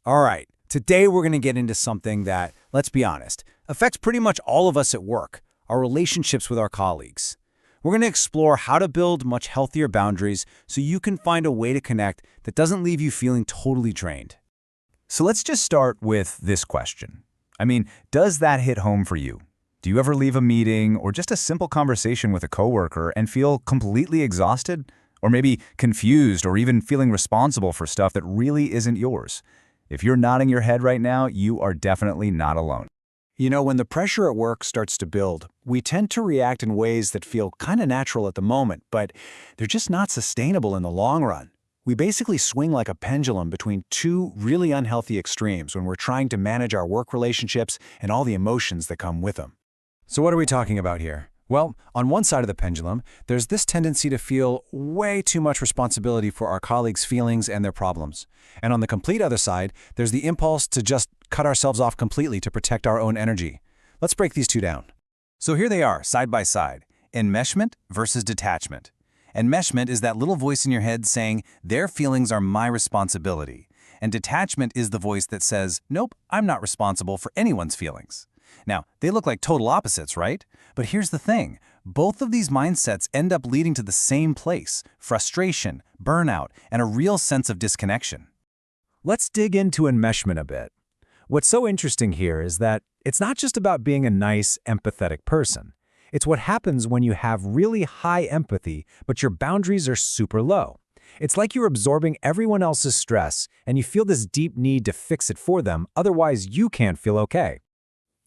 All right, today we're going to get into something that, let's be honest, affects pretty much all of us at work, our relationships with our colleagues. We're going to explore how to build much healthier boundaries so you can find a way to connect that doesn't leave you feeling totally drained. So let's just start with this question. Does that hit home for you? Do you ever leave a meeting or just a simple conversation with a coworker and feel completely exhausted? Or maybe confused or even feeling responsible for stuff that really isn't yours? If you're nodding your head right now, you are definitely not alone. You know, when the pressure at work starts to build, we tend to react in ways that feel kind of natural at the moment, but they're just not sustainable in the long run. We basically swing like a pendulum between two really unhealthy extremes when we're trying to manage our work relationships and all the emotions that come with them. So what are we talking about here? Well, on one side of the pendulum, there's this tendency to feel way too much responsibility for our colleagues' feelings and their problems. And on the complete other side, there's the impulse to just cut ourselves off completely to protect our own energy. Let's break these two down. So here they are, side by side. Enmeshment versus detachment. Enmeshment is that little voice in your head saying, their feelings are my responsibility. And detachment is the voice that says, nope, I'm not responsible for anyone's feelings. Now, they look like total opposites, right? But here's the thing. Both of these mindsets end up leading to the same place: frustration, burnout, and a real sense of disconnection. Let's dig into enmeshment a bit. What's so interesting here is that it's not just about being a nice, empathetic person. It's what happens when you have really high empathy, but your boundaries are super low. It's like you're absorbing everyone else's stress, and you feel this deep need to fix it for them, otherwise you can't feel okay.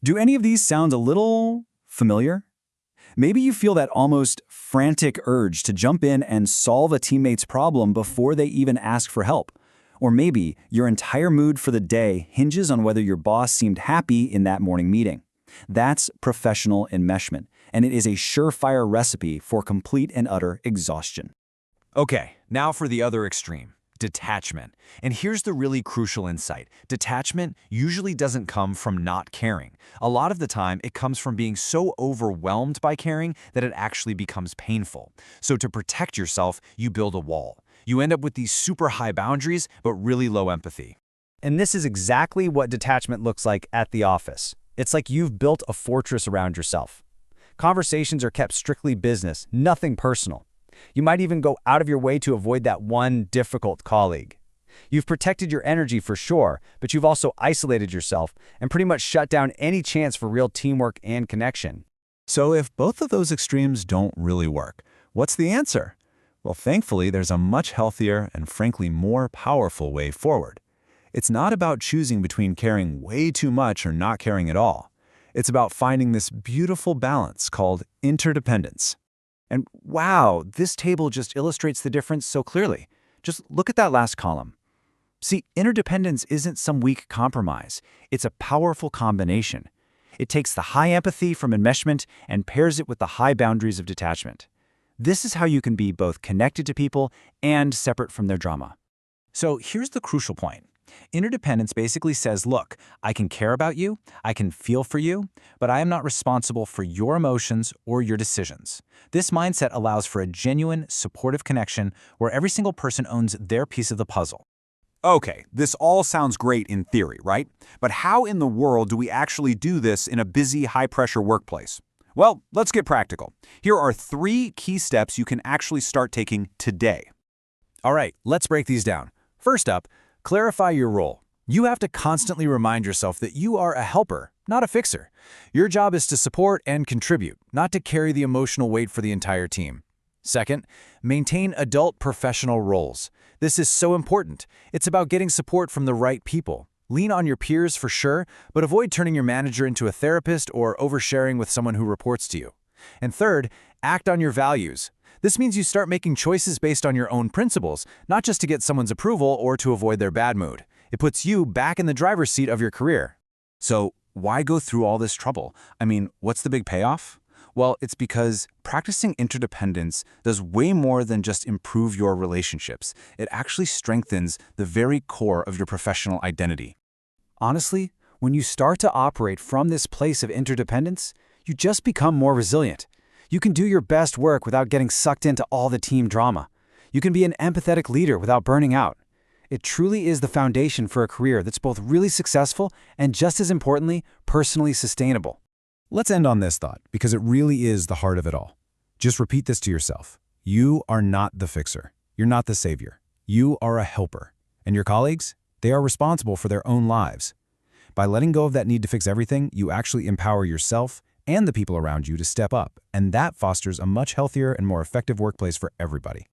Do any of these sound a little familiar? Maybe you feel that almost frantic urge to jump in and solve a teammate's problem before they even ask for help. Or maybe your entire mood for the day hinges on whether your boss seemed happy in that morning meeting. That's professional enmeshment, and it is a surefire recipe for complete and utter exhaustion. Okay, now for the other extreme. Detachment. And here's the really crucial insight. Detachment usually doesn't come from not caring. A lot of the time, it comes from being so overwhelmed by caring that it actually becomes painful. So to protect yourself, you build a wall. You end up with these super high boundaries, but really low empathy. And this is exactly what detachment looks like at the office. It's like you've built a fortress around yourself. Conversations are kept strictly business, nothing personal. You might even go out of your way to avoid that one difficult colleague. You've protected your energy for sure, but you've also isolated yourself and pretty much shut down any chance for real teamwork and connection. So if both of those extremes don't really work, what's the answer? Well, thankfully, there's a much healthier and frankly more powerful way forward. It's not about choosing between caring way too much or not caring at all. It's about finding this beautiful balance called interdependence. And wow, this table just illustrates the difference so clearly. Just look at that last column. See, interdependence isn't some weak compromise. It's a powerful combination. It takes the high empathy from enmeshment and pairs it with the high boundaries of detachment. This is how you can be both connected to people and separate from their drama. So here's the crucial point. Interdependence basically says, look, I can care about you, I can feel for you, but I am not responsible for your emotions or your decisions. This mindset allows for a genuine, supportive connection where every single person owns their piece of the puzzle. Okay, this all sounds great in theory, right? But how in the world do we actually do this in a busy, high-pressure workplace? Well, let's get practical. Here are 3 key steps you can actually start taking today. All right, let's break these down. First up, clarify your role. You have to constantly remind yourself that you are a helper, not a fixer. Your job is to support and contribute, not to carry the emotional weight for the entire team. Second, maintain adult professional roles. This is so important. It's about getting support from the right people. Lean on your peers for sure, but avoid turning your manager into a therapist or oversharing with someone who reports to you. And third, act on your values. This means you start making choices based on your own principles, not just to get someone's approval or to avoid their bad mood. It puts you back in the driver's seat of your career. So why go through all this trouble? What's the big payoff? Well, it's because practicing interdependence does way more than just improve your relationships. It actually strengthens the very core of your professional identity. Honestly, when you start to operate from this place of interdependence, you just become more resilient. You can do your best work without getting sucked into all the team drama. You can be an empathetic leader without burning out. It truly is the foundation for a career that's both really successful and, just as importantly, personally sustainable. Let's end on this thought, because it really is the heart of it all. Just repeat this to yourself. You are not the fixer. You're not the savior. You are a helper. And your colleagues? They are responsible for their own lives. By letting go of that need to fix everything, you actually empower yourself and the people around you to step up, and that fosters a much healthier and more effective workplace for everybody.